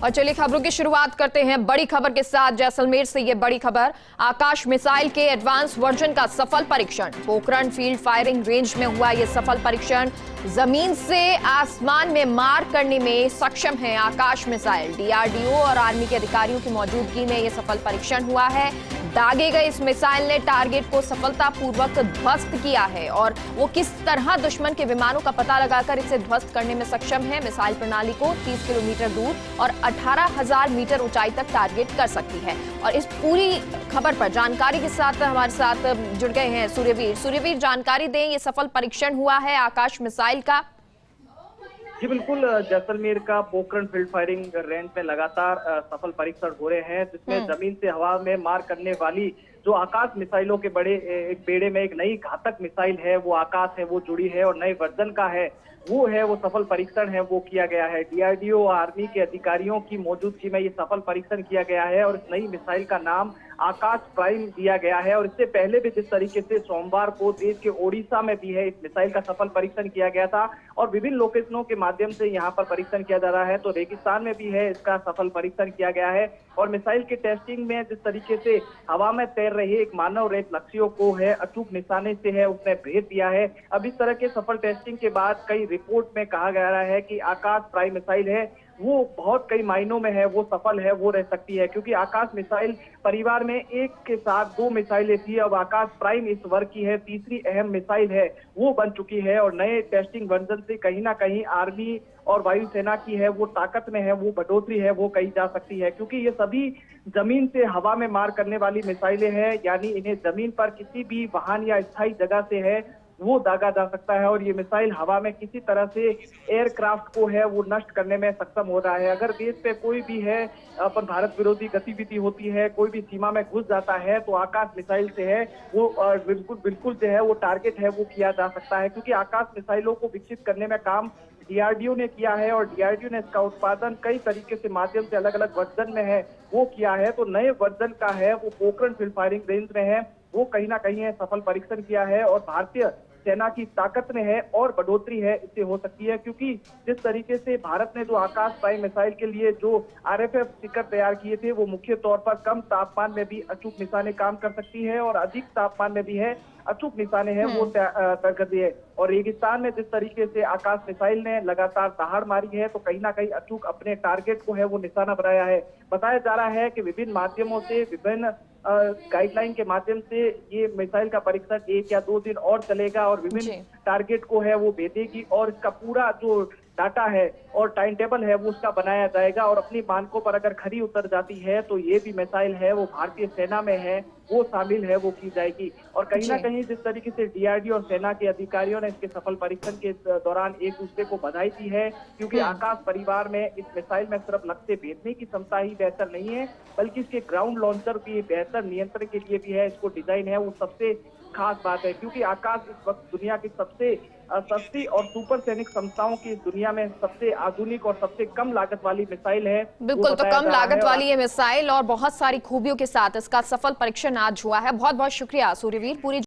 और चलिए खबरों की शुरुआत करते हैं बड़ी खबर के साथ। जैसलमेर से ये बड़ी खबर, आकाश मिसाइल के एडवांस वर्जन का सफल परीक्षण। पोखरण फील्ड फायरिंग रेंज में हुआ यह सफल परीक्षण। जमीन से आसमान में मार करने में सक्षम है आकाश मिसाइल। डीआरडीओ और आर्मी के अधिकारियों की मौजूदगी में यह सफल परीक्षण हुआ है। दागे गए इस मिसाइल ने टारगेट को सफलतापूर्वक ध्वस्त किया है और वो किस तरह दुश्मन के विमानों का पता लगाकर इसे ध्वस्त करने में सक्षम है। मिसाइल प्रणाली को 30 किलोमीटर दूर और 18,000 मीटर ऊंचाई तक टारगेट कर सकती है। और इस पूरी खबर पर जानकारी के साथ हमारे साथ जुड़ गए हैं सूर्यवीर, जानकारी दें, ये सफल परीक्षण हुआ है आकाश मिसाइल का। जी बिल्कुल, जैसलमेर का पोखरण फील्ड फायरिंग रेंज में लगातार सफल परीक्षण हो रहे हैं, जिसमें जमीन से हवा में मार करने वाली जो आकाश मिसाइलों के बड़े एक बेड़े में एक नई घातक मिसाइल है, वो आकाश है, वो जुड़ी है और नए वर्जन का है, वो सफल परीक्षण है, वो किया गया है। डीआरडीओ और आर्मी के अधिकारियों की मौजूदगी में ये सफल परीक्षण किया गया है और इस नई मिसाइल का नाम आकाश प्राइम दिया गया है। और इससे पहले भी जिस तरीके से सोमवार को देश के ओडिशा में भी है इस मिसाइल का सफल परीक्षण किया गया था और विभिन्न लोकेशनों के माध्यम से यहाँ पर परीक्षण किया जा रहा है, तो रेगिस्तान में भी है इसका सफल परीक्षण किया गया है। और मिसाइल के टेस्टिंग में जिस तरीके से हवा में तैर रही एक मानव रहित लक्ष्यों को है अचूक निशाने से है उसने भेद दिया है। अब इस तरह के सफल टेस्टिंग के बाद कई रिपोर्ट में कहा गया है कि आकाश प्राइम मिसाइल है वो बहुत कई मायनों में है वो सफल है, वो रह सकती है, क्योंकि आकाश मिसाइल परिवार में एक के साथ 2 मिसाइलें थी, अब आकाश प्राइम इस वर्ग की है, तीसरी अहम मिसाइल है वो बन चुकी है। और नए टेस्टिंग वर्जन से कहीं ना कहीं आर्मी और वायुसेना की है वो ताकत में है वो बढ़ोतरी है वो कही जा सकती है, क्योंकि ये सभी जमीन से हवा में मार करने वाली मिसाइलें हैं, यानी इन्हें जमीन पर किसी भी वाहन या स्थायी जगह से है वो दागा जा सकता है। और ये मिसाइल हवा में किसी तरह से एयरक्राफ्ट को है वो नष्ट करने में सक्षम हो रहा है। अगर देश पे कोई भी है अपन भारत विरोधी गतिविधि होती है, कोई भी सीमा में घुस जाता है, तो आकाश मिसाइल से है वो बिल्कुल जो है वो टारगेट है वो किया जा सकता है, क्योंकि आकाश मिसाइलों को विकसित करने में काम डीआरडीओ ने किया है और डीआरडीओ ने इसका उत्पादन कई तरीके से माध्यम से अलग अलग वर्जन में है वो किया है। तो नए वर्जन का है वो पोखरण फील्ड फायरिंग रेंज में है, वो कहीं ना कहीं सफल परीक्षण किया है और भारतीय सेना की ताकत में है और बढ़ोतरी है इससे हो सकती है, क्योंकि जिस तरीके से भारत ने जो आकाश प्राइम मिसाइल के लिए जो आरएफएफ शिखर तैयार किए थे वो मुख्य तौर पर कम तापमान में भी अचूक निशाने काम कर सकती है और अधिक तापमान में भी है अचूक निशाने हैं वो तय कर दिए। और रेगिस्तान में जिस तरीके से आकाश मिसाइल ने लगातार दहाड़ मारी है, तो कहीं ना कहीं अचूक अपने टारगेट को है वो निशाना बनाया है। बताया जा रहा है कि विभिन्न माध्यमों से विभिन्न गाइडलाइन के माध्यम से ये मिसाइल का परीक्षण 1 या 2 दिन और चलेगा और विभिन्न टारगेट को है वो भेदेगी और इसका पूरा जो डाटा है और टाइम टेबल है वो उसका बनाया जाएगा। और अपनी मानकों पर अगर खरी उतर जाती है तो ये भी मिसाइल है वो भारतीय सेना में है वो शामिल है वो की जाएगी। और कहीं ना कहीं जिस तरीके से डीआरडीओ और सेना के अधिकारियों ने इसके सफल परीक्षण के दौरान एक दूसरे को बधाई दी है, क्योंकि आकाश परिवार में इस मिसाइल में सिर्फ लक्ष्य भेदने की क्षमता ही बेहतर नहीं है, बल्कि इसके ग्राउंड लॉन्चर भी बेहतर नियंत्रण के लिए भी है इसको डिजाइन है वो सबसे खास बात है, क्योंकि आकाश इस वक्त दुनिया की सबसे सस्ती और सुपर सैनिक क्षमताओं की दुनिया में सबसे आधुनिक और सबसे कम लागत वाली मिसाइल है। बिल्कुल, तो कम लागत वाली ये मिसाइल और बहुत सारी खूबियों के साथ इसका सफल परीक्षण आज हुआ है। बहुत बहुत शुक्रिया सूर्यवीर पूरी